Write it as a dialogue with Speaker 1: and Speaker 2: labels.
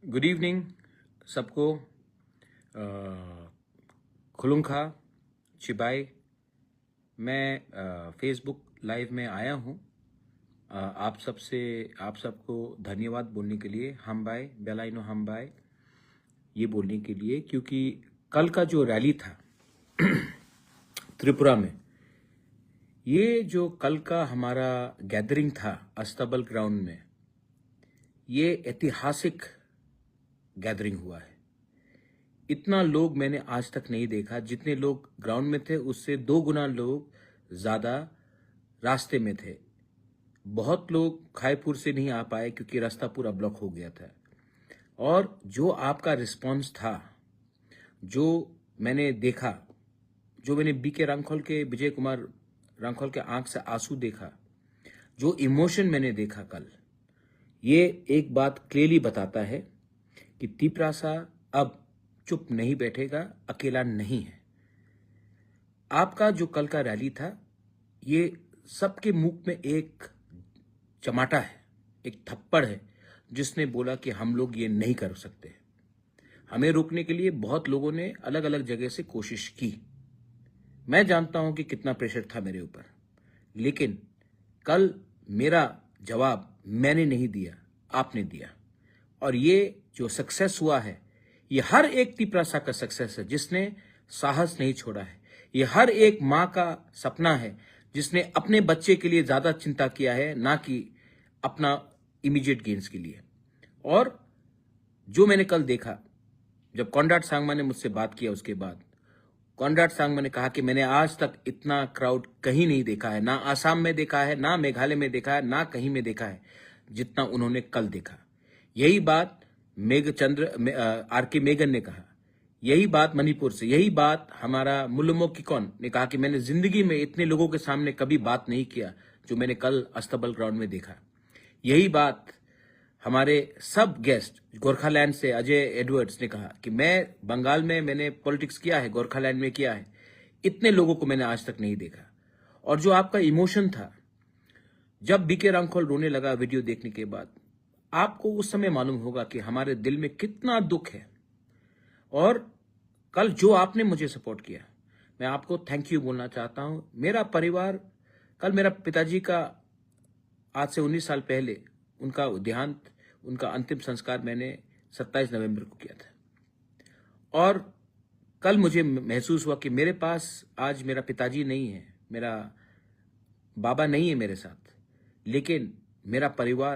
Speaker 1: Good evening सबको। खुलुंखा चिबाई। मैं Facebook live में आया हूँ आप सबको धन्यवाद बोलने के लिए, हम बाय बेलाइनो हम बाय, ये बोलने के लिए क्योंकि कल का जो रैली था त्रिपुरा में, ये जो कल का हमारा गैदरिंग था अस्तबल ग्राउंड में, ये ऐतिहासिक गैदरिंग हुआ है। इतना लोग मैंने आज तक नहीं देखा। जितने लोग ग्राउंड में थे उससे 2 गुना लोग ज़्यादा रास्ते में थे। बहुत लोग खाईपुर से नहीं आ पाए क्योंकि रास्ता पूरा ब्लॉक हो गया था। और जो आपका रिस्पांस था, जो मैंने देखा, जो मैंने बीके रांखोल के, विजय कुमार रांखोल के आंख से आंसू देखा, जो इमोशन मैंने देखा कल, ये एक बात क्लियरली बताता है कि तिपरासा अब चुप नहीं बैठेगा, अकेला नहीं है। आपका जो कल का रैली था, ये सबके मुंह में एक चमाटा है, एक थप्पड़ है, जिसने बोला कि हम लोग ये नहीं कर सकते। हमें रोकने के लिए बहुत लोगों ने अलग अलग जगह से कोशिश की। मैं जानता हूं कि कितना प्रेशर था मेरे ऊपर, लेकिन कल मेरा जवाब मैंने नहीं दिया, आपने दिया। और ये जो सक्सेस हुआ है, ये हर एक तिपरासा का सक्सेस है जिसने साहस नहीं छोड़ा है। ये हर एक माँ का सपना है जिसने अपने बच्चे के लिए ज्यादा चिंता किया है, ना कि अपना इमीडिएट गेन्स के लिए। और जो मैंने कल देखा, जब कॉनराड सांगमा ने मुझसे बात किया, उसके बाद कॉनराड सांगमा ने कहा कि मैंने आज तक इतना क्राउड कहीं नहीं देखा है, ना आसाम में देखा है, ना मेघालय में देखा है, ना कहीं में देखा है जितना उन्होंने कल देखा। यही बात आर.के. मेगन ने कहा, यही बात मणिपुर से, यही बात हमारा मुल्लुमो किकोन ने कहा कि मैंने जिंदगी में इतने लोगों के सामने कभी बात नहीं किया जो मैंने कल अस्तबल ग्राउंड में देखा। यही बात हमारे सब गेस्ट गोरखालैंड से अजय एडवर्ड्स ने कहा कि मैं बंगाल में मैंने पॉलिटिक्स किया है, गोरखालैंड में किया है, इतने लोगों को मैंने आज तक नहीं देखा। और जो आपका इमोशन था, जब बीके रांखोल रोने लगा वीडियो देखने के बाद, आपको उस समय मालूम होगा कि हमारे दिल में कितना दुख है। और कल जो आपने मुझे सपोर्ट किया, मैं आपको थैंक यू बोलना चाहता हूं। मेरा परिवार, कल मेरा पिताजी का आज से 19 साल पहले उनका देहांत, उनका अंतिम संस्कार मैंने 27 नवंबर को किया था। और कल मुझे महसूस हुआ कि मेरे पास आज मेरा पिताजी नहीं है, मेरा बाबा नहीं है मेरे साथ, लेकिन मेरा परिवार